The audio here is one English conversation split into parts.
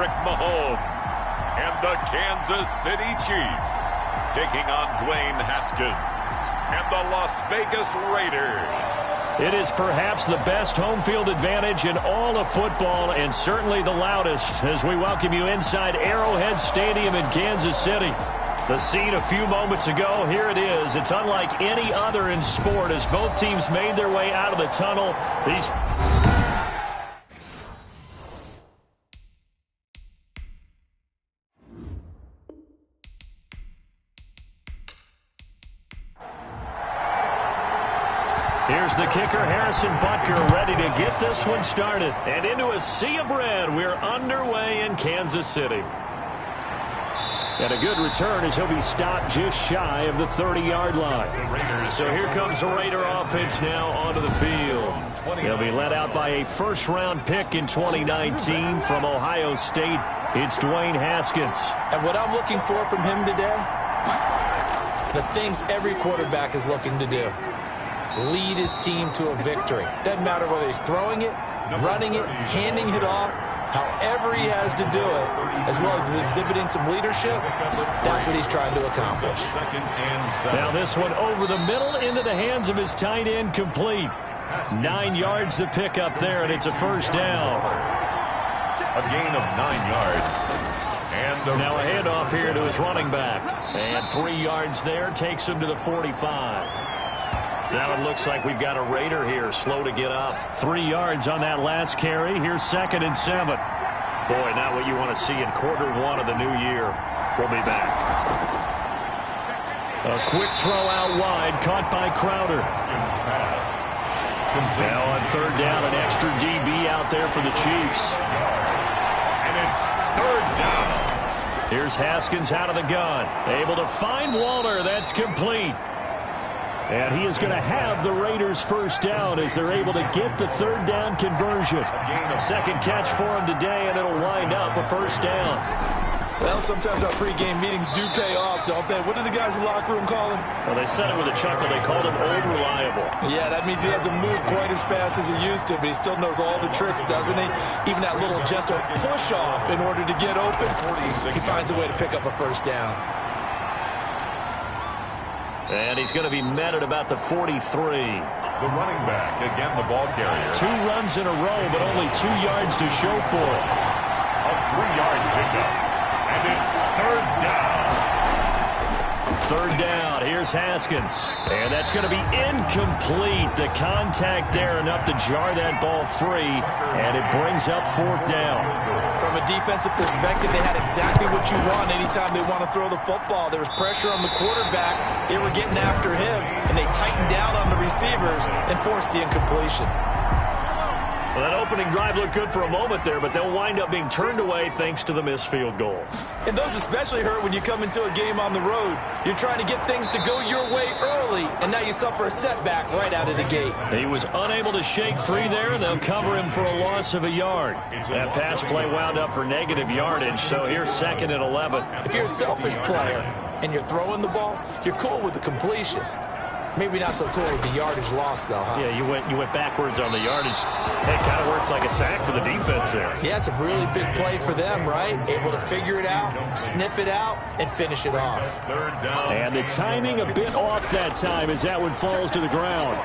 Patrick Mahomes and the Kansas City Chiefs taking on Dwayne Haskins and the Las Vegas Raiders. It is perhaps the best home field advantage in all of football, and certainly the loudest, as we welcome you inside Arrowhead Stadium in Kansas City. The scene a few moments ago, here it is. It's unlike any other in sport as both teams made their way out of the tunnel. Here's the kicker, Harrison Butker, ready to get this one started. And into a sea of red, we're underway in Kansas City. And a good return as he'll be stopped just shy of the 30-yard line. So here comes the Raider offense now onto the field. They'll be led out by a first-round pick in 2019 from Ohio State. It's Dwayne Haskins. And what I'm looking for from him today, the things every quarterback is looking to do. Lead his team to a victory. Doesn't matter whether he's throwing it, running it, handing it off, however he has to do it, as well as exhibiting some leadership, that's what he's trying to accomplish. Now this one over the middle into the hands of his tight end, complete. 9 yards to pick up there, and it's a first down. A gain of 9 yards. And now a handoff here to his running back. And 3 yards there takes him to the 45. Now it looks like we've got a Raider here, slow to get up. 3 yards on that last carry. Here's 2nd and 7. Boy, not what you want to see in quarter one of the new year. We'll be back. A quick throw out wide, caught by Crowder. Now on 3rd down, an extra DB out there for the Chiefs. And it's 3rd down. Here's Haskins out of the gun. Able to find Waller. That's complete. And he is going to have the Raiders first down as they're able to get the 3rd down conversion. Second catch for him today, and it'll wind up a first down. Well, sometimes our pregame meetings do pay off, don't they? What do the guys in the locker room call him? Well, they said it with a chuckle. They called him old reliable. Yeah, that means he doesn't move quite as fast as he used to, but he still knows all the tricks, doesn't he? Even that little gentle push-off in order to get open, he finds a way to pick up a first down. And he's going to be met at about the 43. The running back, again the ball carrier. 2 runs in a row, but only 2 yards to show for it. A 3-yard pickup. And it's 3rd down. 3rd down. Here's Haskins. And that's going to be incomplete. The contact there enough to jar that ball free. And it brings up 4th down. From a defensive perspective, they had exactly what you want anytime they want to throw the football. There was pressure on the quarterback. They were getting after him, and they tightened down on the receivers and forced the incompletion. Well, that opening drive looked good for a moment there, but they'll wind up being turned away thanks to the missed field goal. And those especially hurt when you come into a game on the road. You're trying to get things to go your way early, and now you suffer a setback right out of the gate. He was unable to shake free there, and they'll cover him for a loss of a yard. That pass play wound up for negative yardage, so here's 2nd and 11. If you're a selfish player and you're throwing the ball, you're cool with the completion. Maybe not so cool with the yardage loss, though, huh? Yeah, you went backwards on the yardage. It kind of works like a sack for the defense there. Yeah, it's a really big play for them, right? Able to figure it out, sniff it out, and finish it off. 3rd down. And the timing a bit off that time as that one falls to the ground.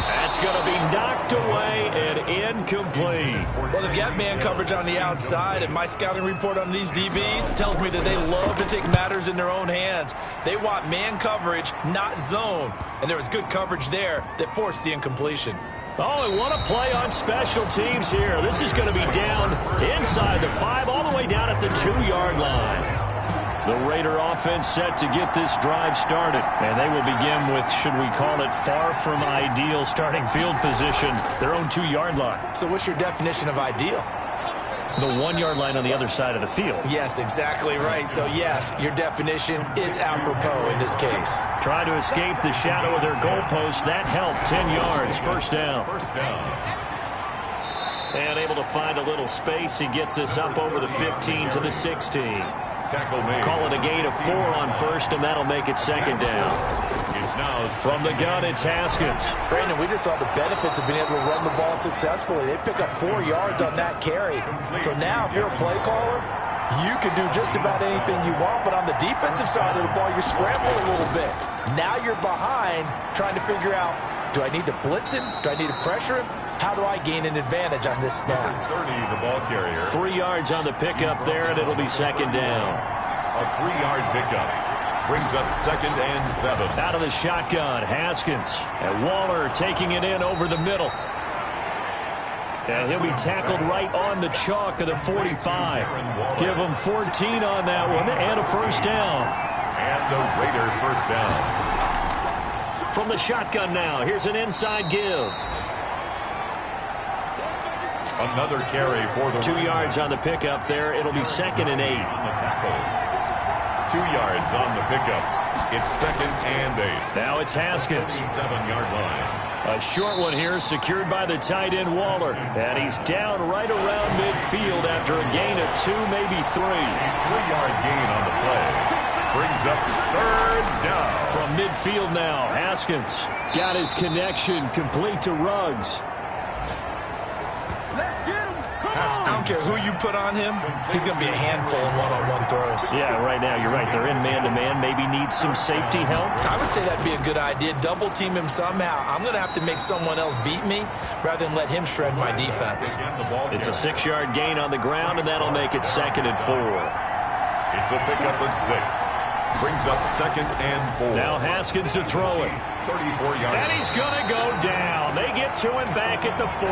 That's going to be knocked away and incomplete. Well, they've got man coverage on the outside, and my scouting report on these DBs tells me that they love to take matters in their own hands. They want man coverage, not zone. And there was good coverage there that forced the incompletion. Oh, and what a play on special teams here. This is going to be down inside the 5, all the way down at the 2-yard line. The Raider offense set to get this drive started. And they will begin with, should we call it, far from ideal starting field position, their own 2-yard line. So what's your definition of ideal? The 1-yard line on the other side of the field. Yes, exactly right. So, yes, your definition is apropos in this case. Trying to escape the shadow of their goalpost. That helped. 10 yards. First down. And able to find a little space. He gets us up over the 15 to the 16. Call it a gain of 4 on first, and that'll make it 2nd down. now From the gun, it's Haskins. Brandon, we just saw the benefits of being able to run the ball successfully. They pick up 4 yards on that carry. So now, if you're a play caller, you can do just about anything you want, but on the defensive side of the ball, you're scrambling a little bit. Now you're behind, trying to figure out, do I need to blitz him? Do I need to pressure him? How do I gain an advantage on this snap? 30, the ball carrier. 3 yards on the pickup there, and it'll be second down. A 3-yard pickup brings up 2nd and 7. Out of the shotgun, Haskins. And Waller taking it in over the middle. And he'll be tackled right on the chalk of the 45. Give him 14 on that one and a first down. And the Raider first down. From the shotgun now, here's an inside give. Another carry for the 2 yards on the pickup there. It'll be 2nd and 8. On the tackle. 2 yards on the pickup. It's 2nd and 8. Now it's Haskins. 7-yard line. A short one here, secured by the tight end Waller. And he's down right around midfield after a gain of 2, maybe 3. 3-yard gain on the play. Brings up 3rd down. From midfield now, Haskins got his connection complete to Ruggs. I don't care who you put on him, he's going to be a handful in one-on-one throws. Yeah, right now, you're right. They're in man-to-man. Maybe need some safety help. I would say that'd be a good idea. Double team him somehow. I'm going to have to make someone else beat me rather than let him shred my defense. It's a 6-yard gain on the ground, and that'll make it 2nd and 4. It's a pickup of 6. Brings up 2nd and 4. Now Haskins to throw it. 34 yards. And he's going to go down. They get to him back at the 40.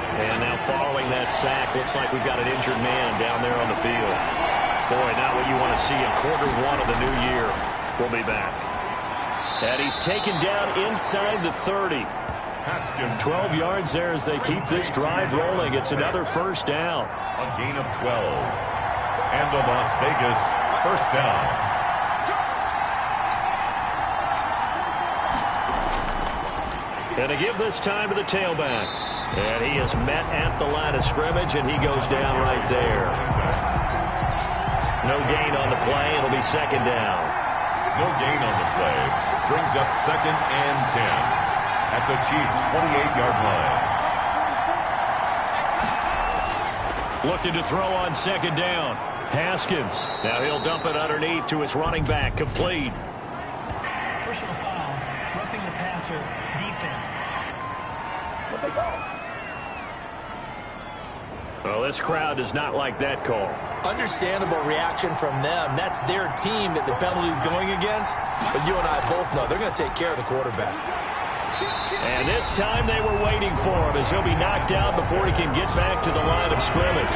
And now following that sack, looks like we've got an injured man down there on the field. Boy, not what you want to see in quarter 1 of the new year. We'll be back. And he's taken down inside the 30. Haskins. 12 yards there as they keep this drive rolling. It's another first down. A gain of 12. And the Las Vegas first down. And to give this time to the tailback. And he is met at the line of scrimmage, and he goes down right there. No gain on the play. It'll be 2nd down. No gain on the play. Brings up 2nd and 10 at the Chiefs' 28-yard line. Looking to throw on 2nd down. Haskins. Now he'll dump it underneath to his running back. Complete. Personal foul. Roughing the passer. Defense. What they call? Well, this crowd does not like that call. Understandable reaction from them. That's their team that the penalty's going against. But you and I both know they're going to take care of the quarterback. And this time they were waiting for him as he'll be knocked out before he can get back to the line of scrimmage.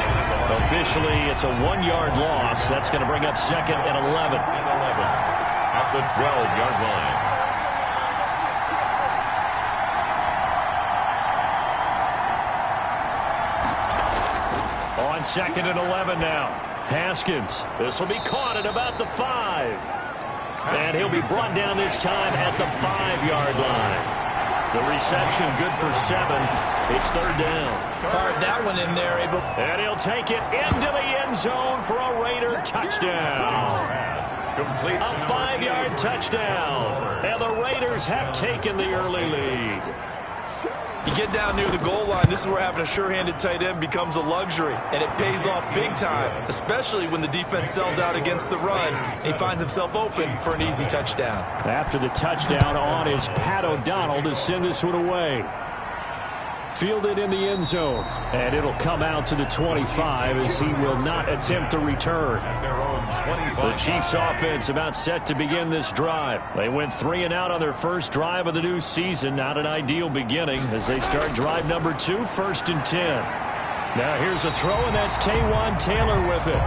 Officially, it's a 1-yard loss. That's going to bring up 2nd and 11. At the 12-yard line. On 2nd and 11 now. Haskins. This will be caught at about the 5. And he'll be brought down this time at the 5-yard line. The reception good for 7. It's 3rd down. Fired that one in there, Abel. And he'll take it into the end zone for a Raider touchdown. Complete. A 5-yard touchdown. And the Raiders have taken the early lead. You get down near the goal line, this is where having a sure-handed tight end becomes a luxury, and it pays off big time, especially when the defense sells out against the run. He finds himself open for an easy touchdown. After the touchdown on is Pat O'Donnell to send this one away. Fielded in the end zone, and it'll come out to the 25 as he will not attempt to return. The Chiefs offense about set to begin this drive. They went 3 and out on their first drive of the new season. Not an ideal beginning as they start drive number 2, 1st and 10. Now here's a throw, and that's Taywan Taylor with it.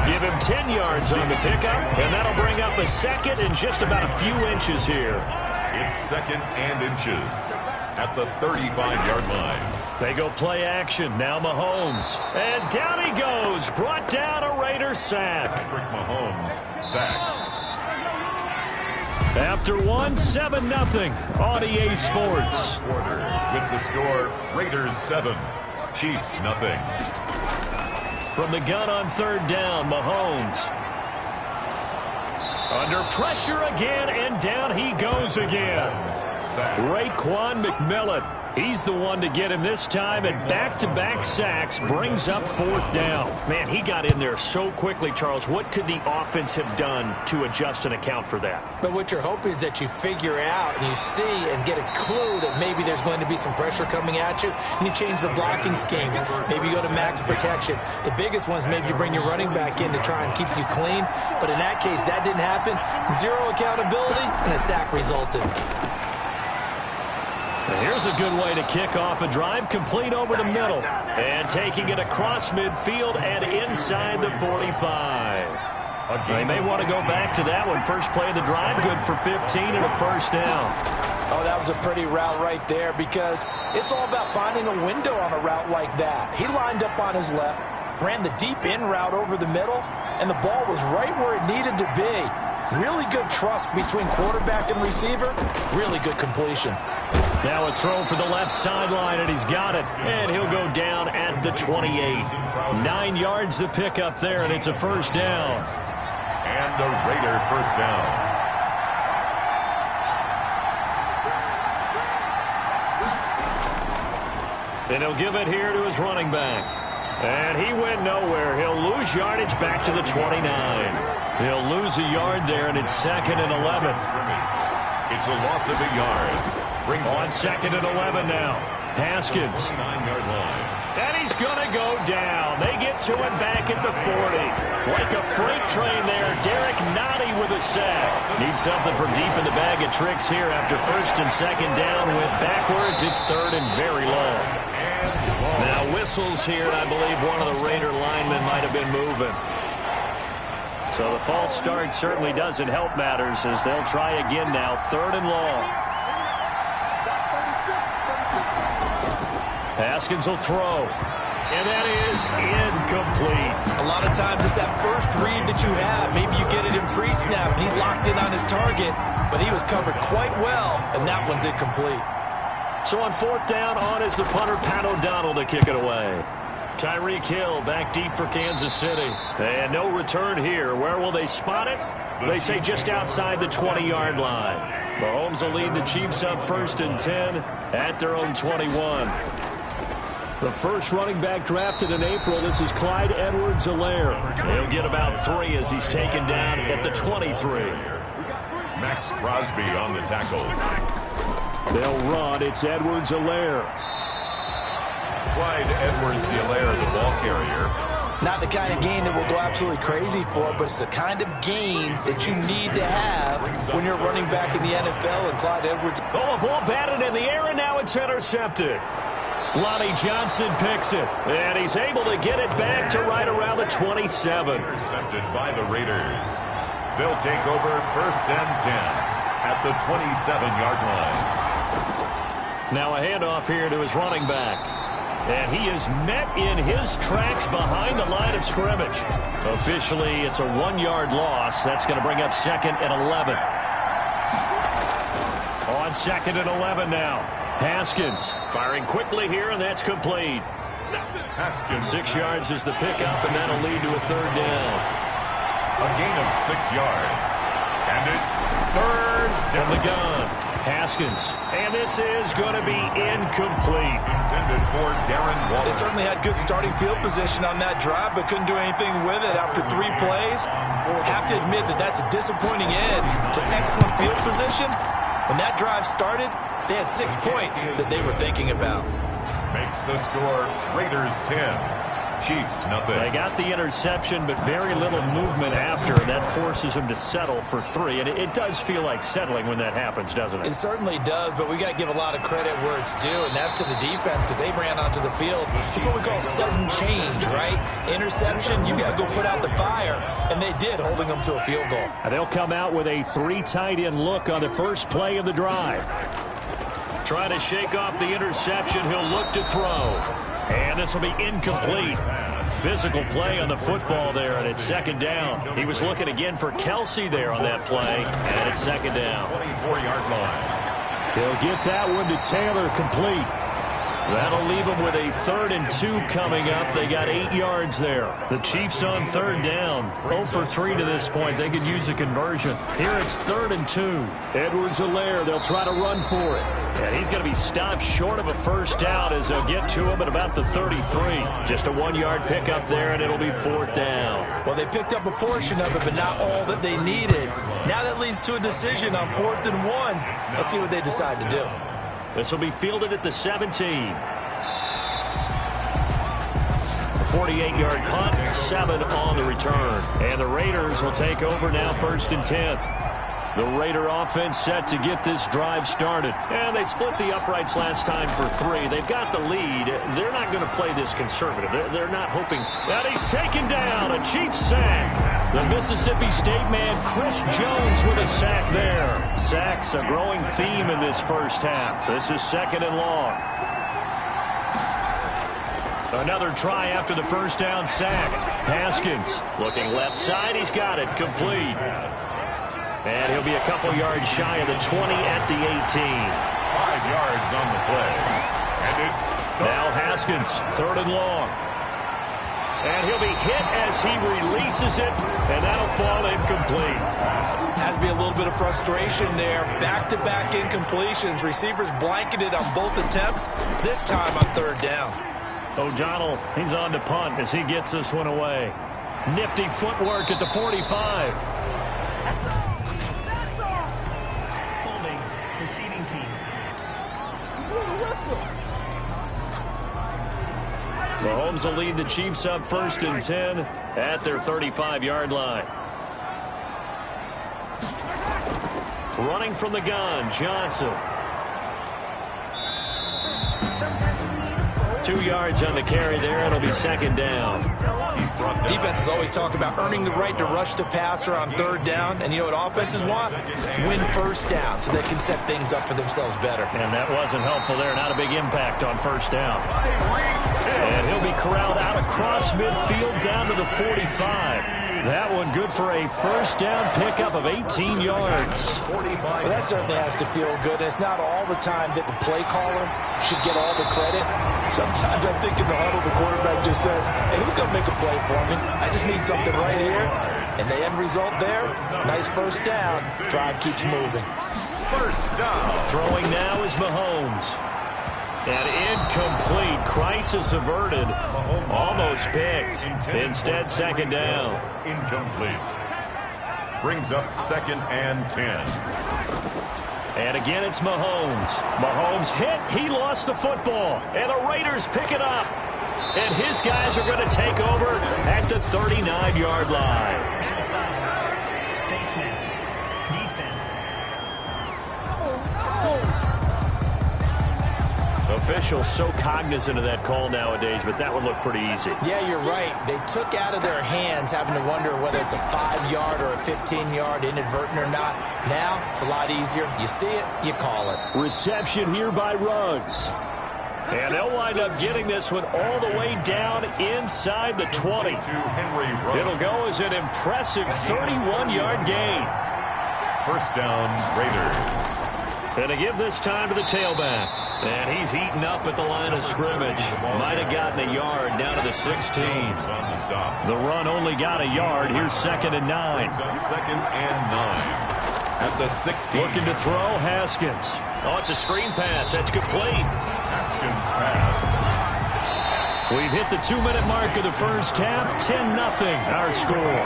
Give him 10 yards on the pickup, and that'll bring up a 2nd and just about a few inches here. It's 2nd and inches at the 35-yard line. They go play action. Now Mahomes. And down he goes. Brought down a Raider sack. Patrick Mahomes sacked. After 7-0 on EA Sports. With the score, Raiders 7, Chiefs 0. From the gun on 3rd down, Mahomes. Under pressure again, and down he goes again. Raekwon McMillan. He's the one to get him this time, and back-to-back sacks brings up 4th down. Man, he got in there so quickly, Charles. What could the offense have done to adjust and account for that? But what you're hoping is that you figure out and you see and get a clue that maybe there's going to be some pressure coming at you, and you change the blocking schemes. Maybe you go to max protection. The biggest ones, maybe you bring your running back in to try and keep you clean. But in that case, that didn't happen. Zero accountability, and a sack resulted. Here's a good way to kick off a drive, complete over the middle. And taking it across midfield and inside the 45. They may want to go back to that one. First play of the drive, good for 15 and a 1st down. Oh, that was a pretty route right there because it's all about finding a window on a route like that. He lined up on his left, ran the deep in route over the middle, and the ball was right where it needed to be. Really good trust between quarterback and receiver. Really good completion. Now a throw for the left sideline, and he's got it. And he'll go down at the 28. 9 yards to pick up there, and it's a 1st down. And a Raider 1st down. And he'll give it here to his running back. And he went nowhere. He'll lose yardage back to the 29. He'll lose a yard there, and it's 2nd and 11. It's a loss of a yard. On 2nd and 11 now. Haskins. 9-yard line. And he's going to go down. They get to him back at the 40. Like a freight train there, Derek Nottie with a sack. Needs something from deep in the bag of tricks here after 1st and 2nd down. Went backwards. It's 3rd and very long. Now whistles here, and I believe one of the Raider linemen might have been moving. So the false start certainly doesn't help matters as they'll try again now. 3rd and long. Haskins will throw. And that is incomplete. A lot of times it's that first read that you have. Maybe you get it in pre-snap, and he locked in on his target, but he was covered quite well, and that one's incomplete. So on 4th down, on is the punter, Pat O'Donnell, to kick it away. Tyreek Hill back deep for Kansas City. And no return here. Where will they spot it? They say just outside the 20-yard line. Mahomes will lead the Chiefs up 1st and 10 at their own 21. The first running back drafted in April, this is Clyde Edwards-Helaire. He'll get about 3 as he's taken down at the 23. Max Crosby on the tackle. They'll run. It's Edwards-Helaire. Clyde Edwards-Helaire, the ball carrier. Not the kind of game that we'll go absolutely crazy for, but it's the kind of game that you need to have when you're running back in the NFL, and Clyde Edwards. Oh, a ball batted in the air, and now it's intercepted. Lonnie Johnson picks it, and he's able to get it back to right around the 27. Intercepted by the Raiders. They'll take over 1st and 10 at the 27-yard line. Now a handoff here to his running back. And he is met in his tracks behind the line of scrimmage. Officially, it's a 1-yard loss. That's going to bring up 2nd and 11. On 2nd and 11 now. Haskins firing quickly here, and that's complete. Haskins. 6 yards is the pickup, and that'll lead to a 3rd down. A gain of 6 yards. And it's 3rd from the gun. Haskins. And this is going to be incomplete. Intended for Darren Waller. They certainly had good starting field position on that drive, but couldn't do anything with it after 3 plays. Have to admit that that's a disappointing end to excellent field position. When that drive started, they had 6 points that they were thinking about. Makes the score Raiders 10, Chiefs nothing. They got the interception, but very little movement after, and that forces them to settle for 3. And it does feel like settling when that happens, doesn't it? It certainly does, but we got to give a lot of credit where it's due, and that's to the defense because they ran onto the field. It's what we call sudden change, right? Interception, you got to go put out the fire, and they did, holding them to a field goal. And they'll come out with a 3 tight end look on the first play of the drive. Trying to shake off the interception. He'll look to throw. And this will be incomplete. Physical play on the football there, and it's 2nd down. He was looking again for Kelsey there on that play, and it's 2nd down. 24-yard line. He'll get that one to Taylor complete. That'll leave them with a 3rd and 2 coming up. They got 8 yards there. The Chiefs on 3rd down. 0 for 3 to this point. They could use a conversion. Here it's 3rd and 2. Edwards-Helaire, they'll try to run for it. And he's going to be stopped short of a 1st down as they'll get to him at about the 33. Just a 1-yard pickup there, and it'll be 4th down. Well, they picked up a portion of it, but not all that they needed. Now that leads to a decision on 4th and 1. Let's see what they decide to do. This will be fielded at the 17. A 48-yard punt, 7 on the return. And the Raiders will take over now 1st and 10. The Raider offense set to get this drive started. And they split the uprights last time for 3. They've got the lead. They're not going to play this conservative. They're not hoping. And he's taken down. A Chiefs sack. The Mississippi State man, Chris Jones, with a sack there. Sacks a growing theme in this first half. This is 2nd and long. Another try after the 1st down sack. Haskins looking left side. He's got it. Complete. And he'll be a couple yards shy of the 20 at the 18. 5 yards on the play. And it's now Haskins, 3rd and long. And he'll be hit as he releases it, and that'll fall incomplete. Has to be a little bit of frustration there. Back-to-back incompletions. Receivers blanketed on both attempts, this time on 3rd down. O'Donnell, he's on to punt as he gets this one away. Nifty footwork at the 45. Holding, receiving team. Mahomes will lead the Chiefs up 1st and 10 at their 35-yard line. Running from the gun, Johnson. 2 yards on the carry there. It'll be 2nd down. Defenses always talk about earning the right to rush the passer on 3rd down. And you know what offenses want? Win 1st down so they can set things up for themselves better. And that wasn't helpful there. Not a big impact on 1st down. And he'll be corralled out across midfield down to the 45. That one good for a 1st down pickup of 18 yards. Well, that certainly has to feel good. It's not all the time that the play caller should get all the credit. Sometimes I think in the huddle, the quarterback just says, hey, who's going to make a play for me? I just need something right here. And the end result there, nice 1st down. Drive keeps moving. 1st down. Throwing now is Mahomes. And incomplete. Crisis averted. Almost picked. Instead, 2nd down. Incomplete. Brings up 2nd and 10. And again, it's Mahomes. Mahomes hit. He lost the football. And the Raiders pick it up. And his guys are going to take over at the 39-yard line. Face mask. Defense. Officials so cognizant of that call nowadays, but that would look pretty easy. Yeah, you're right. They took out of their hands having to wonder whether it's a 5-yard or a 15-yard inadvertent or not. Now, it's a lot easier. You see it, you call it. Reception here by Ruggs. And they'll wind up getting this one all the way down inside the 20. It'll go as an impressive 31-yard gain. 1st down, Raiders. And to give this time to the tailback. And he's eaten up at the line of scrimmage. Might have gotten a yard down to the 16. The run only got a yard. Here's 2nd and 9. 2nd and 9. At the 16. Looking to throw, Haskins. Oh, it's a screen pass. That's complete. Haskins pass. We've hit the 2-minute mark of the first half. 10-0 our score.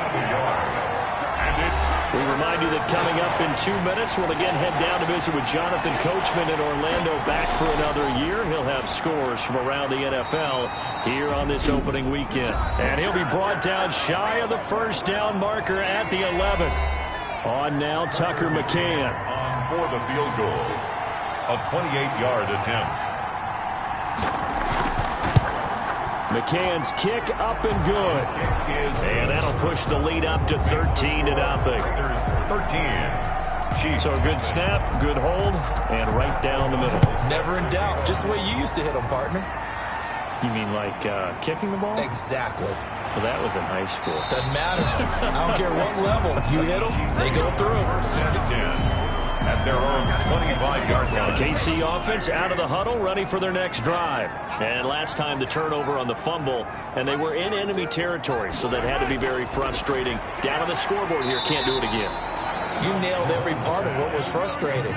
We remind you that coming up in 2 minutes, we'll again head down to visit with Jonathan Coachman in Orlando, back for another year. He'll have scores from around the NFL here on this opening weekend. And he'll be brought down shy of the 1st down marker at the 11. On now, Tucker McCann. On for the field goal. A 28-yard attempt. McCann's kick up and good. And that'll push the lead up to 13-0. There's 13. Chiefs. So a good snap, good hold, and right down the middle. Never in doubt. Just the way you used to hit them, partner. You mean like kicking the ball? Exactly. Well, that was in high school. Doesn't matter. I don't care what level. You hit them, they go through. 1st and 10. at their own 25-yard line. The KC offense out of the huddle, ready for their next drive. And last time the turnover on the fumble, and they were in enemy territory, so that had to be very frustrating. Down on the scoreboard here, can't do it again. You nailed every part of what was frustrating.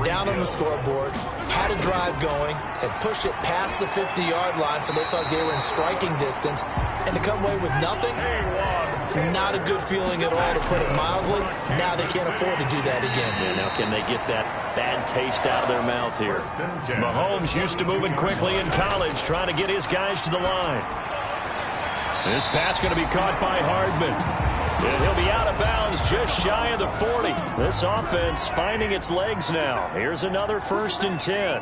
Down on the scoreboard, had a drive going, had pushed it past the 50-yard line so they thought they were in striking distance, and to come away with nothing, not a good feeling at all, to put it mildly. Now they can't afford to do that again. Yeah, now can they get that bad taste out of their mouth here? Mahomes used to moving quickly in college, trying to get his guys to the line. This pass going to be caught by Hardman. And he'll be out of bounds just shy of the 40. This offense finding its legs now. Here's another 1st and 10.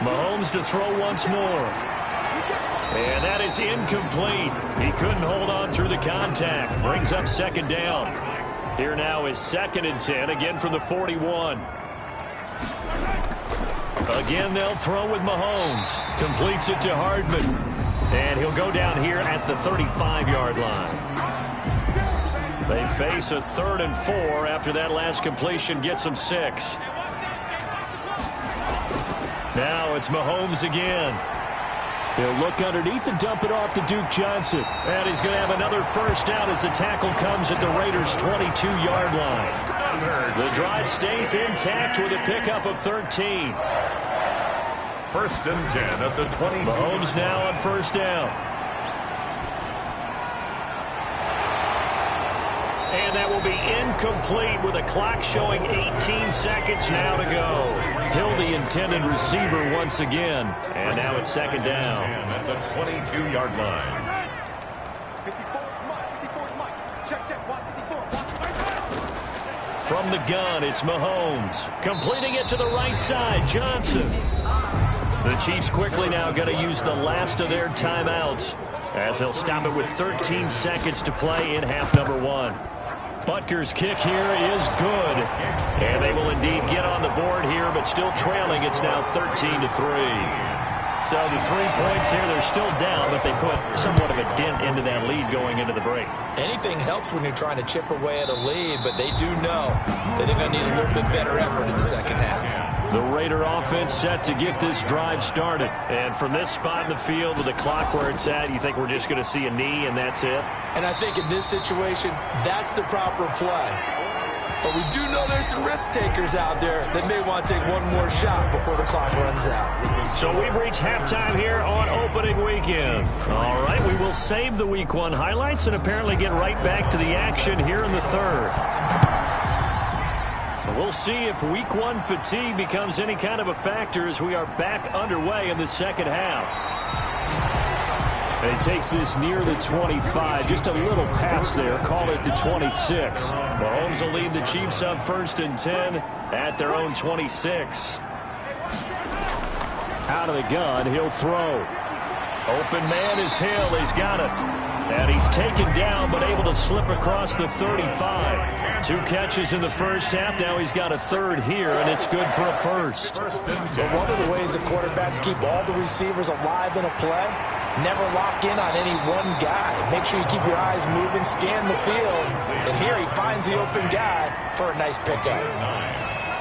Mahomes to throw once more. And that is incomplete. He couldn't hold on through the contact. Brings up 2nd down. Here now is 2nd and 10, again from the 41. Again, they'll throw with Mahomes. Completes it to Hardman. And he'll go down here at the 35-yard line. They face a 3rd and 4 after that last completion gets them 6. Now it's Mahomes again. He'll look underneath and dump it off to Duke Johnson. And he's going to have another 1st down as the tackle comes at the Raiders' 22-yard line. The drive stays intact with a pickup of 13. 1st and 10 at the 20. Mahomes now on 1st down. And that will be incomplete with a clock showing 18 seconds now to go. Hill, the intended receiver once again. And now it's 2nd down. At the 22-yard line. From the gun, it's Mahomes. Completing it to the right side, Johnson. The Chiefs quickly now going to use the last of their timeouts as they'll stop it with 13 seconds to play in half number 1. Butker's kick here is good. And they will indeed get on the board here, but still trailing. It's now 13-3. So the 3 points here, they're still down, but they put somewhat of a dent into that lead going into the break. Anything helps when you're trying to chip away at a lead, but they do know that they're going to need a little bit better effort in the 2nd half. The Raider offense set to get this drive started. And from this spot in the field with the clock where it's at, you think we're just going to see a knee and that's it? And I think in this situation, that's the proper play. But we do know there's some risk takers out there that may want to take one more shot before the clock runs out. So we've reached halftime here on opening weekend. All right, we will save the Week 1 highlights and apparently get right back to the action here in the 3rd. We'll see if Week 1 fatigue becomes any kind of a factor as we are back underway in the 2nd half. And he takes this near the 25. Just a little pass there. Call it the 26. Mahomes will lead the Chiefs up 1st and 10 at their own 26. Out of the gun, he'll throw. Open man is Hill. He's got it. And he's taken down, but able to slip across the 35. 2 catches in the 1st half. Now he's got a 3rd here, and it's good for a 1st. But one of the ways the quarterbacks keep all the receivers alive in a play, never lock in on any one guy. Make sure you keep your eyes moving, scan the field. And here he finds the open guy for a nice pickup.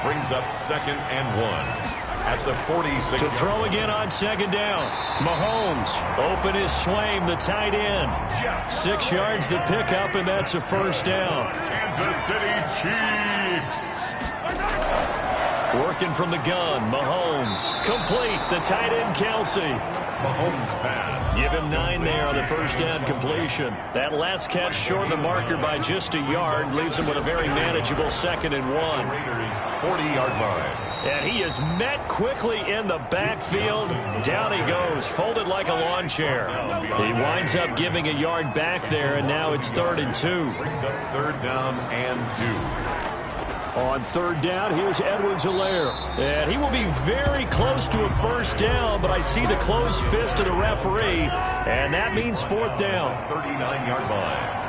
Brings up 2nd and 1. At the 46. To throw again on 2nd down. Mahomes. Open is Swaim, the tight end. 6 yards the pickup, and that's a 1st down. Kansas City Chiefs. Working from the gun. Mahomes. Complete. The tight end, Kelsey. Mahomes pass. Give him 9 there on the 1st down completion. That last catch short of the marker by just a yard leaves him with a very manageable 2nd and 1. Raiders 40-yard line. And he is met quickly in the backfield. Down he goes, folded like a lawn chair. He winds up giving a yard back there, and now it's 3rd and 2. Brings up 3rd down and 2. On 3rd down, here's Edwards-Helaire. And he will be very close to a 1st down, but I see the closed fist of the referee, and that means 4th down. 39-yard line.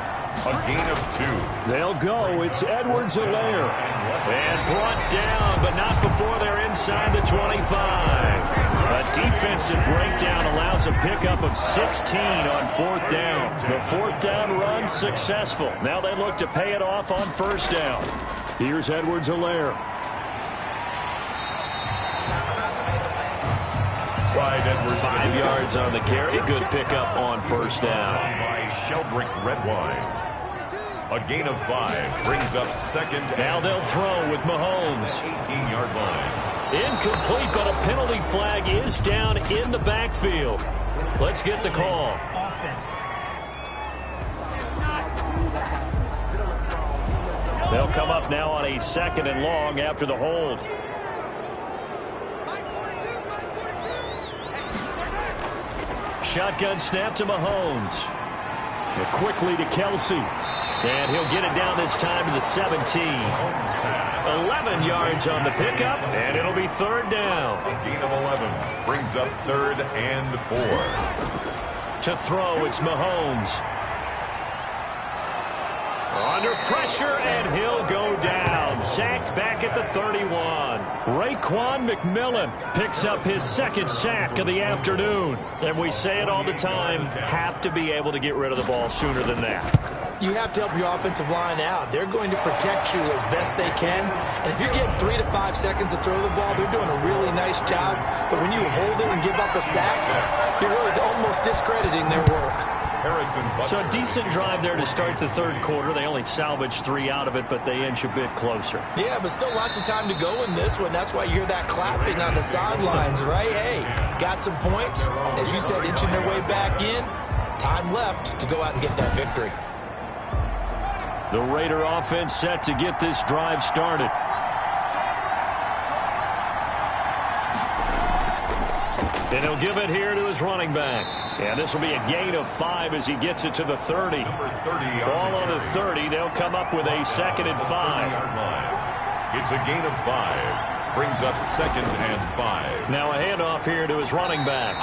A gain of 2. They'll go. It's Edwards-Helaire. And brought down, but not before they're inside the 25. A defensive breakdown allows a pickup of 16 on 4th down. The 4th down run successful. Now they look to pay it off on 1st down. Here's Edwards-Helaire. Clyde Edwards. 5 yards on the carry. Good pickup on 1st down. By Sheldrick Redwine. A gain of 5 brings up 2nd. Now they'll throw with Mahomes. 18-yard line. Incomplete, but a penalty flag is down in the backfield. Let's get the call. Offense. They'll come up now on a 2nd and long after the hold. Shotgun snap to Mahomes. Quickly to Kelsey. And he'll get it down this time to the 17. 11 yards on the pickup, and it'll be 3rd down. A gain of 11 brings up 3rd and 4. To throw, it's Mahomes. Under pressure, and he'll go down. Sacked back at the 31. Raekwon McMillan picks up his 2nd sack of the afternoon. And we say it all the time, have to be able to get rid of the ball sooner than that. You have to help your offensive line out. They're going to protect you as best they can. And if you're getting 3 to 5 seconds to throw the ball, they're doing a really nice job. But when you hold it and give up a sack, you're really almost discrediting their work. So a decent drive there to start the 3rd quarter. They only salvaged 3 out of it, but they inch a bit closer. Yeah, but still lots of time to go in this one. That's why you hear that clapping on the sidelines, right? Hey, got some points. As you said, inching their way back in. Time left to go out and get that victory. The Raider offense set to get this drive started. And he'll give it here to his running back. And this will be a gain of 5 as he gets it to the 30. Ball on the 30. They'll come up with a 2nd and 5. It's a gain of 5. Brings up 2nd and 5. Now a handoff here to his running back.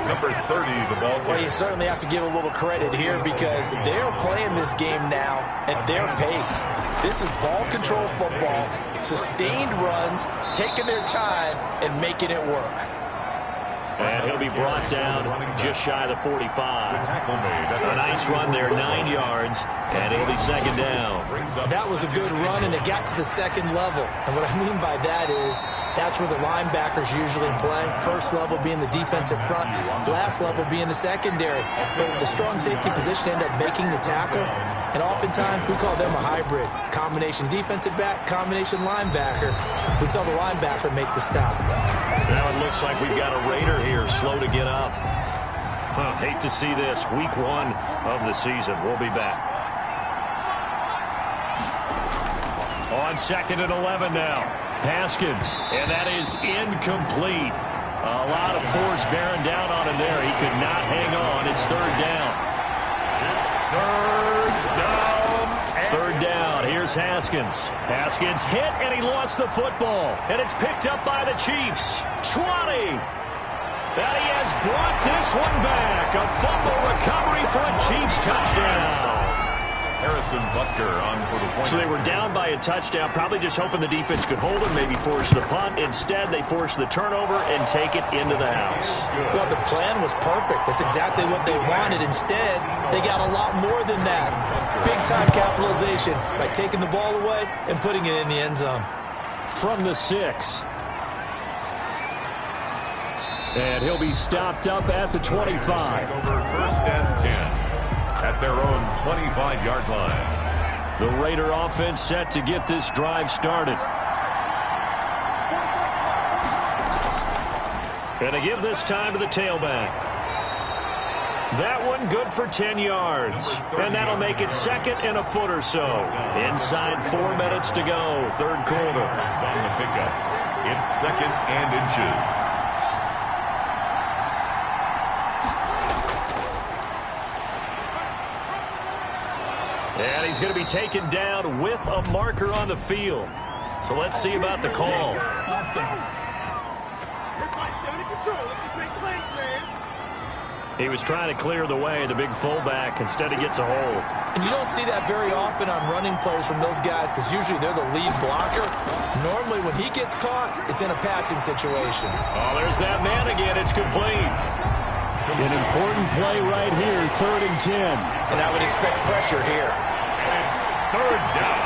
Number 30, the ball. Well, you certainly have to give a little credit here because they're playing this game now at their pace. This is ball control football, sustained runs, taking their time, and making it work. And he'll be brought down just shy of the 45. A nice run there, 9 yards, and it'll be 2nd down. That was a good run, and it got to the 2nd level. And what I mean by that is that's where the linebackers usually play. First level being the defensive front, last level being the secondary. But the strong safety position ended up making the tackle, and oftentimes we call them a hybrid. Combination defensive back, combination linebacker. We saw the linebacker make the stop. Now it looks like we've got a Raider here, slow to get up. Hate to see this. Week 1 of the season. We'll be back. On 2nd and 11 now. Haskins, and that is incomplete. A lot of force bearing down on him there. He could not hang on. It's 3rd down. Third down. Here's Haskins. Haskins hit, and he lost the football. And it's picked up by the Chiefs. 20. And he has brought this one back. A fumble recovery for a Chiefs touchdown. Harrison Butker on for the point. So they were down by a touchdown, probably just hoping the defense could hold them, maybe force the punt. Instead, they forced the turnover and take it into the house. Well, the plan was perfect. That's exactly what they wanted. Instead, they got a lot more than that. Big-time capitalization by taking the ball away and putting it in the end zone. From the 6. And he'll be stopped up at the 25. Over 1st and 10. At their own 25-yard line. The Raider offense set to get this drive started. And to give this time to the tailback. That one good for 10 yards. And that'll make it 2nd and a foot or so. Inside 4 minutes to go, 3rd quarter. On the pickups. It's 2nd and inches. And he's going to be taken down with a marker on the field. So let's see about the call. Offense. He was trying to clear the way, the big fullback. Instead, he gets a hold. And you don't see that very often on running plays from those guys because usually they're the lead blocker. Normally, when he gets caught, it's in a passing situation. Oh, there's that man again. It's complete. An important play right here, 3rd and 10. And I would expect pressure here. And it's 3rd down.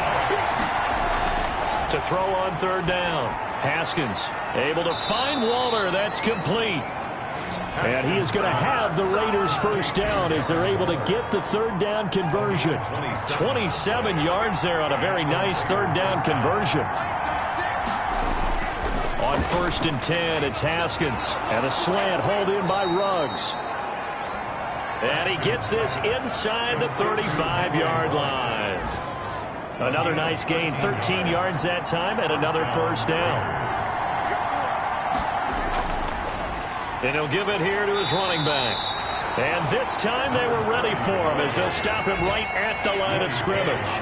To throw on 3rd down. Haskins able to find Waller. That's complete. And he is going to have the Raiders 1st down as they're able to get the 3rd down conversion. 27 yards there on a very nice 3rd down conversion. On 1st and 10, it's Haskins. And a slant hauled in by Ruggs. And he gets this inside the 35-yard line. Another nice gain, 13 yards that time, and another 1st down. And he'll give it here to his running back. And this time they were ready for him as they'll stop him right at the line of scrimmage.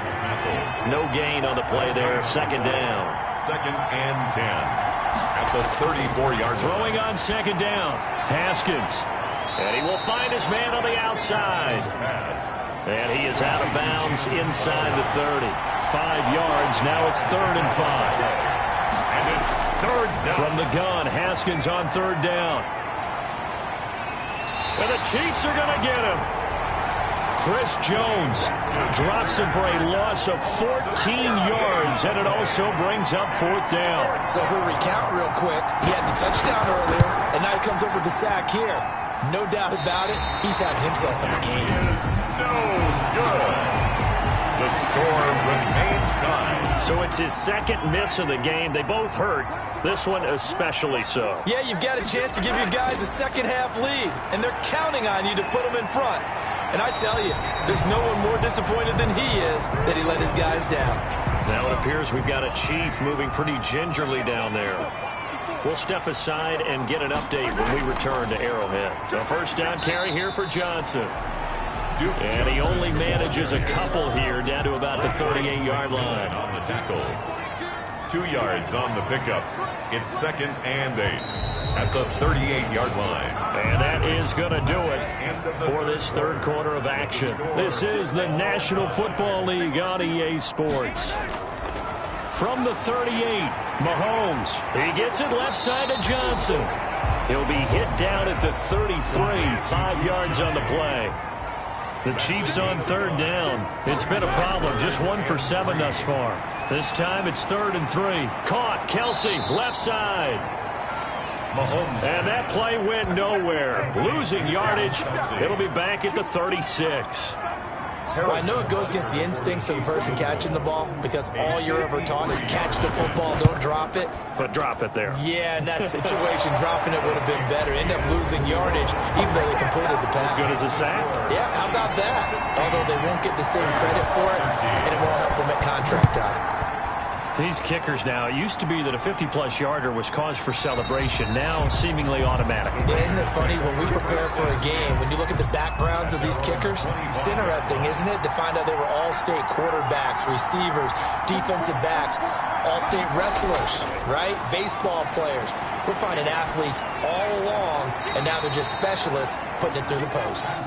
No gain on the play there, 2nd down. 2nd and 10. At the 34-yard line. Throwing on 2nd down. Haskins. And he will find his man on the outside. And he is out of bounds inside the 30. 5 yards, now it's 3rd and 5. And it's 3rd down. From the gun, Haskins on 3rd down. And the Chiefs are going to get him. Chris Jones drops him for a loss of 14 yards, and it also brings up 4th down. So if we recount real quick, he had the touchdown earlier, and now he comes up with the sack here. No doubt about it, he's having himself a game. No good. The score remains tied. So it's his 2nd miss of the game. They both hurt. This one especially so. Yeah, you've got a chance to give your guys a second-half lead, and they're counting on you to put them in front. And I tell you, there's no one more disappointed than he is that he let his guys down. Now it appears we've got a Chief moving pretty gingerly down there. We'll step aside and get an update when we return to Arrowhead. The 1st down carry here for Johnson. And he only manages a couple here down to about the 38-yard line. On the tackle. 2 yards on the pickups. It's 2nd and 8 at the 38-yard line. And that is going to do it for this 3rd quarter of action. This is the National Football League on EA Sports. From the 38, Mahomes. He gets it left side to Johnson. He'll be hit down at the 33, 5 yards on the play. The Chiefs on 3rd down. It's been a problem. Just 1 for 7 thus far. This time it's 3rd and 3. Caught. Kelsey, left side. Mahomes. And that play went nowhere. Losing yardage. It'll be back at the 36. Well, I know it goes against the instincts of the person catching the ball because all you're ever taught is catch the football, don't drop it. But drop it there. Yeah, in that situation, dropping it would have been better. End up losing yardage, even though they completed the pass. As good as a sack? Yeah, how about that? Although they won't get the same credit for it, and it won't help them at contract time. These kickers now, it used to be that a 50-plus yarder was cause for celebration. Now, seemingly automatic. Yeah, isn't it funny? When we prepare for a game, when you look at the backgrounds of these kickers, it's interesting, isn't it, to find out they were all-state quarterbacks, receivers, defensive backs, all-state wrestlers, right? Baseball players. We're finding athletes all along, and now they're just specialists putting it through the posts.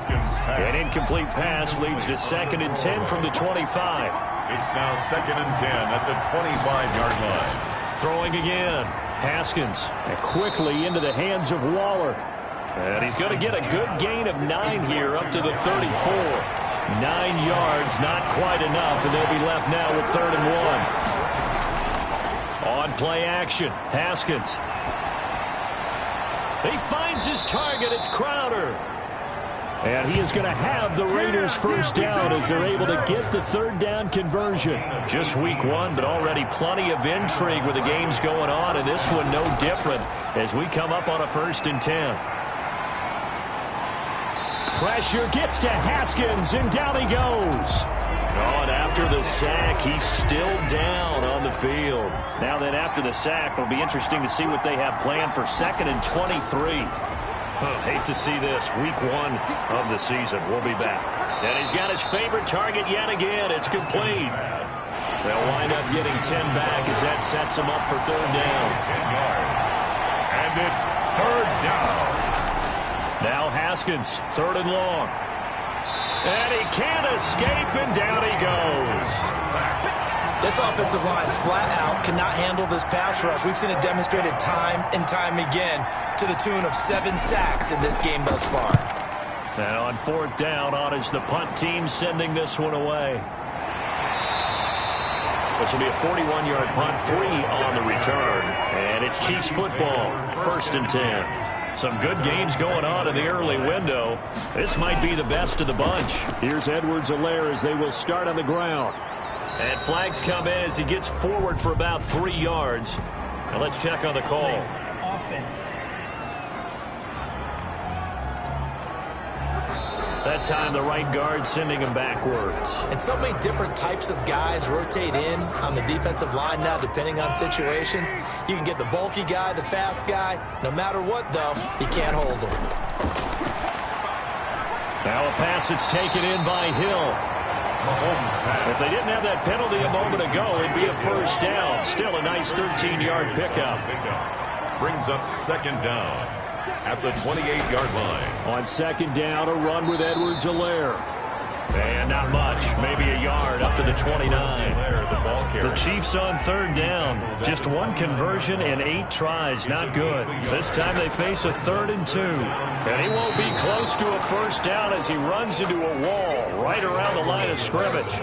An incomplete pass leads to 2nd and 10 from the 25. It's now 2nd and 10 at the 25-yard line. Throwing again. Haskins. And quickly into the hands of Waller. And he's going to get a good gain of 9 here up to the 34. 9 yards, not quite enough, and they'll be left now with 3rd and 1. On play action. Haskins. He finds his target. It's Crowder. And he is going to have the Raiders 1st down as they're able to get the 3rd down conversion. Just week 1, but already plenty of intrigue with the games going on, and this one no different as we come up on a 1st and 10. Pressure gets to Haskins, and down he goes. Oh, and after the sack, he's still down on the field. Now then, after the sack, it'll be interesting to see what they have planned for 2nd and 23. Hate to see this. Week 1 of the season. We'll be back. And he's got his favorite target yet again. It's complete. They'll wind up getting 10 back as that sets him up for 3rd down. 10 yards. And it's 3rd down. Now Haskins, 3rd and long. And he can't escape, and down he goes. This offensive line flat out cannot handle this pass rush. We've seen it demonstrated time and time again to the tune of 7 sacks in this game thus far. And on 4th down, on is the punt team sending this one away. This will be a 41-yard punt, 3 on the return. And it's Chiefs football, 1st and 10. Some good games going on in the early window. This might be the best of the bunch. Here's Edwards-Helaire as they will start on the ground. And flags come in as he gets forward for about 3 yards. Now let's check on the call. Offense. That time the right guard sending him backwards. And so many different types of guys rotate in on the defensive line now depending on situations. You can get the bulky guy, the fast guy. No matter what, though, he can't hold him. Now a pass that's taken in by Hill. If they didn't have that penalty a moment ago, it'd be a 1st down. Still a nice 13-yard pickup. Brings up 2nd down at the 28-yard line. On 2nd down, a run with Edwards-Helaire. And not much, maybe a yard up to the 29. The Chiefs on 3rd down. Just 1 conversion and 8 tries. Not good. This time they face a 3rd and 2. And he won't be close to a 1st down as he runs into a wall right around the line of scrimmage.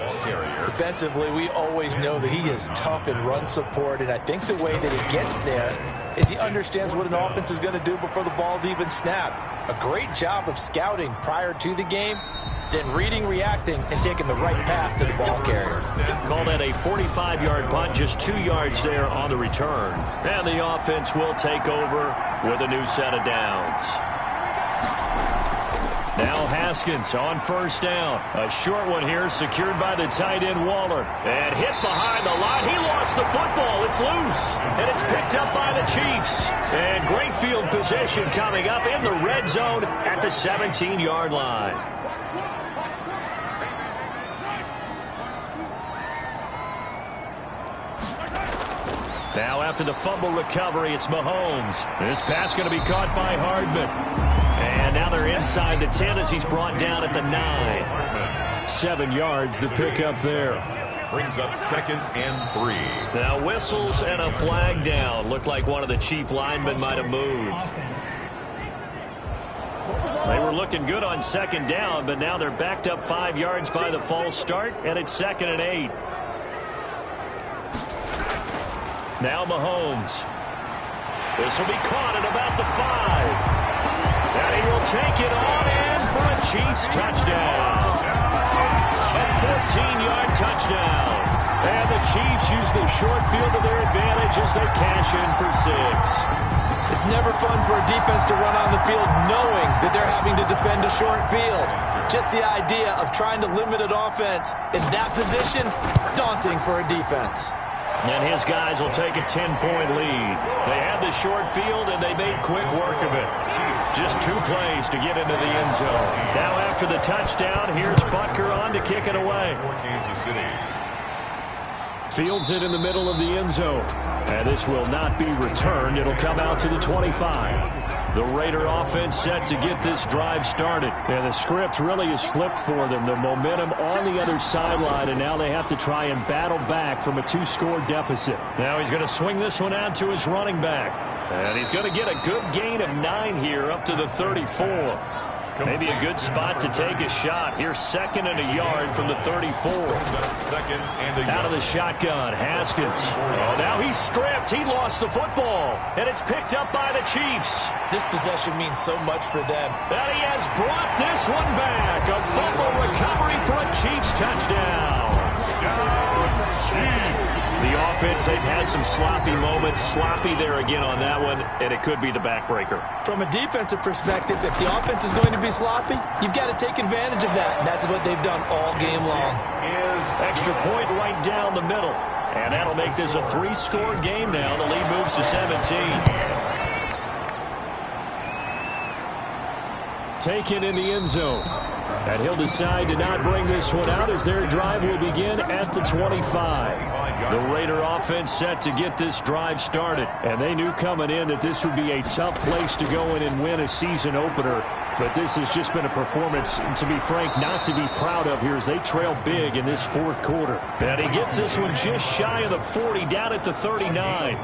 Defensively, we always know that he is tough in run support, and I think the way that he gets there is he understands what an offense is going to do before the ball's even snapped. A great job of scouting prior to the game, then reading, reacting, and taking the right path to the ball carrier. Call that a 45-yard punt, just 2 yards there on the return. And the offense will take over with a new set of downs. Now Haskins on 1st down. A short one here secured by the tight end Waller. And hit behind the line. He lost the football. It's loose. And it's picked up by the Chiefs. And great field position coming up in the red zone at the 17-yard line. Now after the fumble recovery, it's Mahomes. This pass going to be caught by Hardman. And now they're inside the 10 as he's brought down at the 9. 7 yards, the pickup there. Brings up 2nd and 3. Now whistles and a flag down. Looked like one of the Chief linemen might have moved. They were looking good on 2nd down, but now they're backed up 5 yards by the false start, and it's 2nd and 8. Now Mahomes. This will be caught at about the 5. And he will take it on in for a Chiefs touchdown. A 14-yard touchdown. And the Chiefs use the short field to their advantage as they cash in for 6. It's never fun for a defense to run on the field knowing that they're having to defend a short field. Just the idea of trying to limit an offense in that position, daunting for a defense. And his guys will take a 10-point lead. They had the short field, and they made quick work of it. Just 2 plays to get into the end zone. Now after the touchdown, here's Butker on to kick it away. Fields it in the middle of the end zone. And this will not be returned. It'll come out to the 25. The Raider offense set to get this drive started. And the script really is flipped for them. The momentum on the other sideline, and now they have to try and battle back from a 2-score deficit. Now he's going to swing this one out to his running back. And he's going to get a good gain of 9 here up to the 34. Maybe a good spot to take a shot. Here's 2nd and a yard from the 34. Out of the shotgun, Haskins. Oh, now he's stripped. He lost the football. And it's picked up by the Chiefs. This possession means so much for them. And he has brought this one back. A fumble recovery for a Chiefs touchdown. The offense, they've had some sloppy moments. Sloppy there again on that one, and it could be the backbreaker. From a defensive perspective, if the offense is going to be sloppy, you've got to take advantage of that. And that's what they've done all game long. Extra point right down the middle. And that'll make this a 3-score game now. The lead moves to 17. Taken in the end zone. And he'll decide to not bring this one out as their drive will begin at the 25. The Raider offense set to get this drive started. And they knew coming in that this would be a tough place to go in and win a season opener. But this has just been a performance, to be frank, not to be proud of here as they trail big in this fourth quarter. And he gets this one just shy of the 40, down at the 39.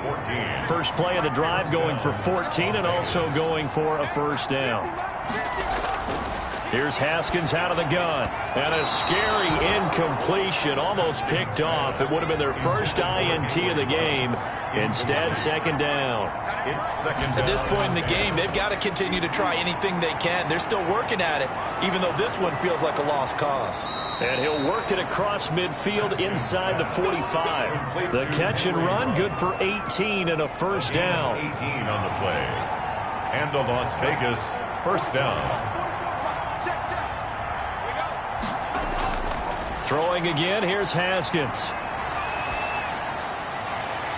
First play of the drive going for 14 and also going for a first down. Here's Haskins out of the gun. And a scary incompletion, almost picked off. It would have been their first INT of the game. Instead, second down. It's second down. At this point in the game, they've got to continue to try anything they can. They're still working at it, even though this one feels like a lost cause. And he'll work it across midfield inside the 45. The catch and run, good for 18 and a first down. 18 on the play. And the Las Vegas first down. Throwing again, here's Haskins.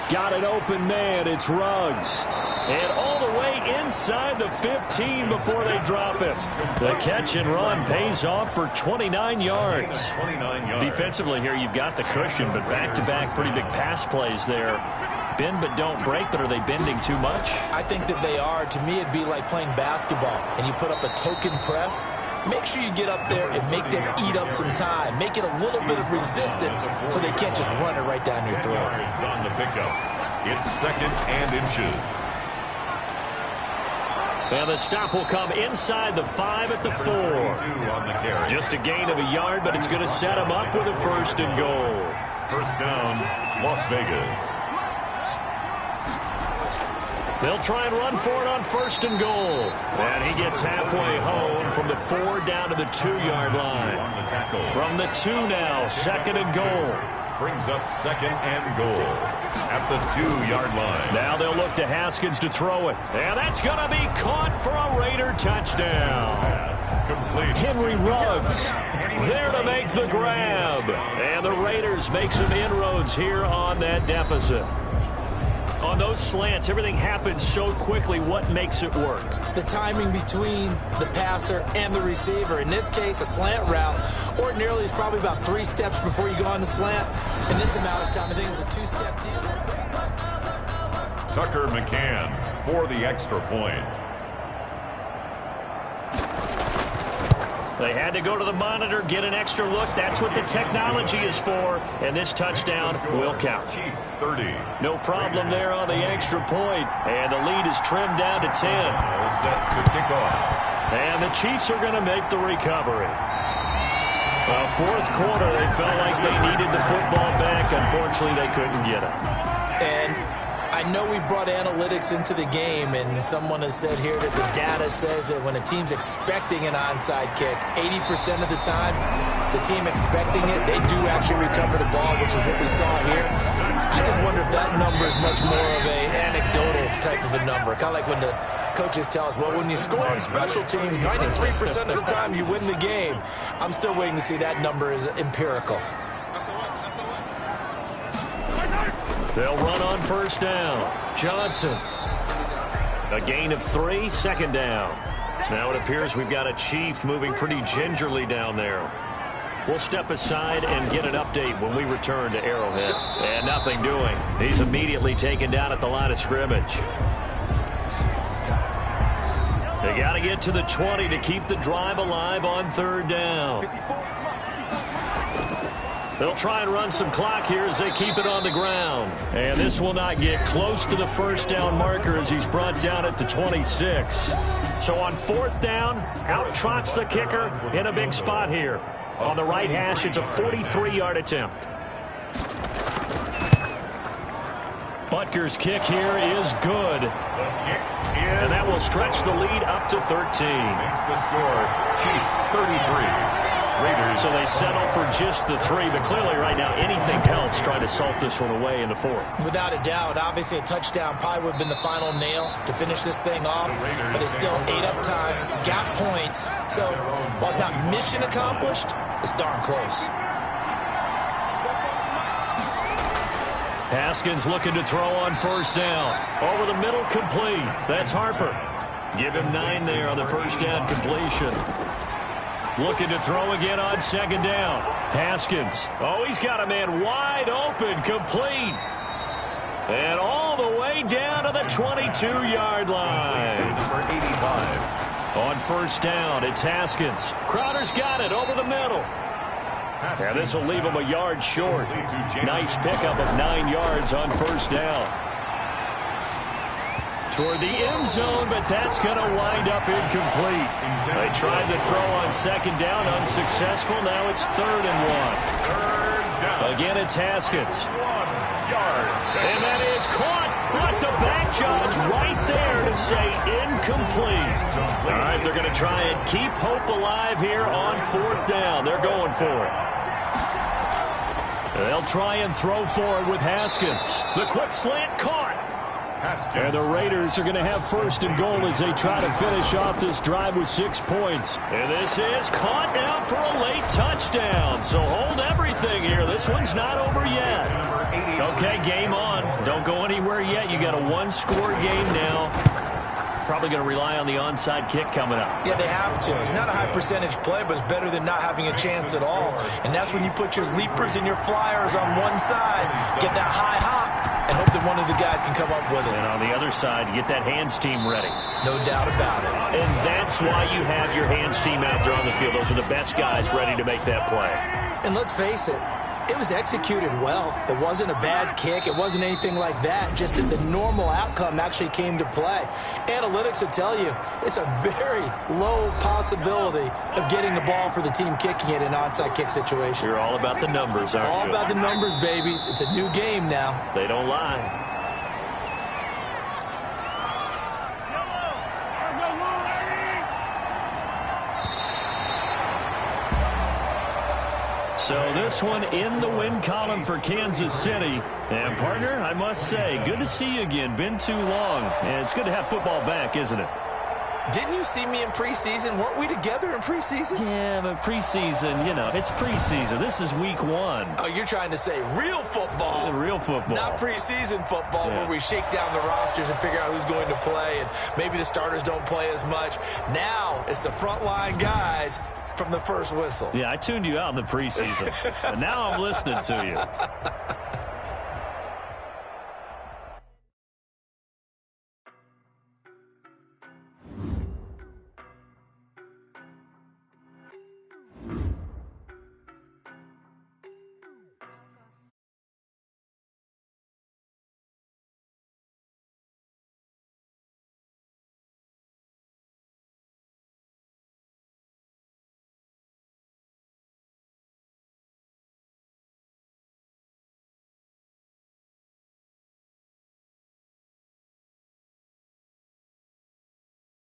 Got an open man, it's Ruggs. And all the way inside the 15 before they drop him. The catch and run pays off for 29 yards. 29 yards. Defensively here, you've got the cushion, but back-to-back pretty big pass plays there. Bend but don't break, but are they bending too much? I think that they are. To me, it'd be like playing basketball, and you put up a token press. Make sure you get up there and make them eat up some time. Make it a little bit of resistance so they can't just run it right down your throat. It's on the pickup. It's second and inches. And the stop will come inside the 5 at the 4. On the carry. Just a gain of a yard, but it's going to set them up with a first and goal. First down, Las Vegas. They'll try and run for it on first and goal. And he gets halfway home from the 4 down to the 2-yard line. From the 2 now, second and goal. Brings up second and goal at the 2-yard line. Now they'll look to Haskins to throw it. And that's going to be caught for a Raider touchdown. Complete. Henry Ruggs there to make the grab. And the Raiders make some inroads here on that deficit. On those slants, everything happens so quickly. What makes it work? The timing between the passer and the receiver. In this case, a slant route ordinarily is probably about 3 steps before you go on the slant. In this amount of time, I think it's a 2-step deal. Tucker McCann for the extra point. They had to go to the monitor, get an extra look. That's what the technology is for. And this touchdown will count. Chiefs 30. No problem there on the extra point. And the lead is trimmed down to 10. All set to kick off. And the Chiefs are going to make the recovery. Well, fourth quarter, they felt like they needed the football back. Unfortunately, they couldn't get it. And I know we brought analytics into the game, and someone has said here that the data says that when a team's expecting an onside kick, 80% of the time, the team expecting it, they do actually recover the ball, which is what we saw here. I just wonder if that number is much more of an anecdotal type of a number. Kind of like when the coaches tell us, well, when you score on special teams, 93% of the time you win the game. I'm still waiting to see that number is empirical. They'll run on first down. Johnson. A gain of 3, second down. Now it appears we've got a Chief moving pretty gingerly down there. We'll step aside and get an update when we return to Arrowhead. And nothing doing. He's immediately taken down at the line of scrimmage. They got to get to the 20 to keep the drive alive on third down. They'll try and run some clock here as they keep it on the ground. And this will not get close to the first down marker as he's brought down at the 26. So on fourth down, out trots the kicker in a big spot here. On the right hash, it's a 43-yard attempt. Butker's kick here is good. And that will stretch the lead up to 13. Makes the score, Chiefs 33. Raiders. So they settle for just the 3, but clearly right now anything helps trying to salt this one away in the 4th. Without a doubt, obviously a touchdown probably would have been the final nail to finish this thing off, but it's still 8 up time, got points, so while it's not mission accomplished, it's darn close. Haskins looking to throw on first down. Over the middle, complete. That's Harper. Give him 9 there on the first down completion. Looking to throw again on second down. Haskins. Oh, he's got a man wide open, complete. And all the way down to the 22-yard line. Number 85. On first down, it's Haskins. Crowder's got it over the middle. Yeah, this will leave him a yard short. Nice pickup of 9 yards on first down. Toward the end zone, but that's going to wind up incomplete. They tried to throw on second down, unsuccessful. Now it's 3rd and 1. Again, it's Haskins. And that is caught. But the back judge right there to say incomplete. All right, they're going to try and keep hope alive here on 4th down. They're going for it. They'll try and throw for it with Haskins. The quick slant caught. And the Raiders are going to have 1st and goal as they try to finish off this drive with 6 points. And this is caught now for a late touchdown. So hold everything here. This one's not over yet. Okay, game on. Don't go anywhere yet. You got a 1-score game now. Probably going to rely on the onside kick coming up. Yeah, they have to. It's not a high percentage play, but it's better than not having a chance at all. And that's when you put your leapers and your flyers on one side, get that high hop, and hope that one of the guys can come up with it. And on the other side, you get that hands team ready. No doubt about it. And that's why you have your hands team out there on the field. Those are the best guys ready to make that play. And let's face it, it was executed well. It wasn't a bad kick. It wasn't anything like that. Just that the normal outcome actually came to play. Analytics will tell you it's a very low possibility of getting the ball for the team kicking it in an onside kick situation. You're all about the numbers, aren't you? All about the numbers, baby. It's a new game now. They don't lie. So this one in the win column for Kansas City. And, partner, I must say, good to see you again. Been too long. And it's good to have football back, isn't it? Didn't you see me in preseason? Weren't we together in preseason? Yeah, but preseason, you know, it's preseason. This is week 1. Oh, you're trying to say real football. Real football. Not preseason football where we shake down the rosters and figure out who's going to play, and maybe the starters don't play as much. Now it's the frontline guys from the first whistle. Yeah, I tuned you out in the preseason. But now I'm listening to you.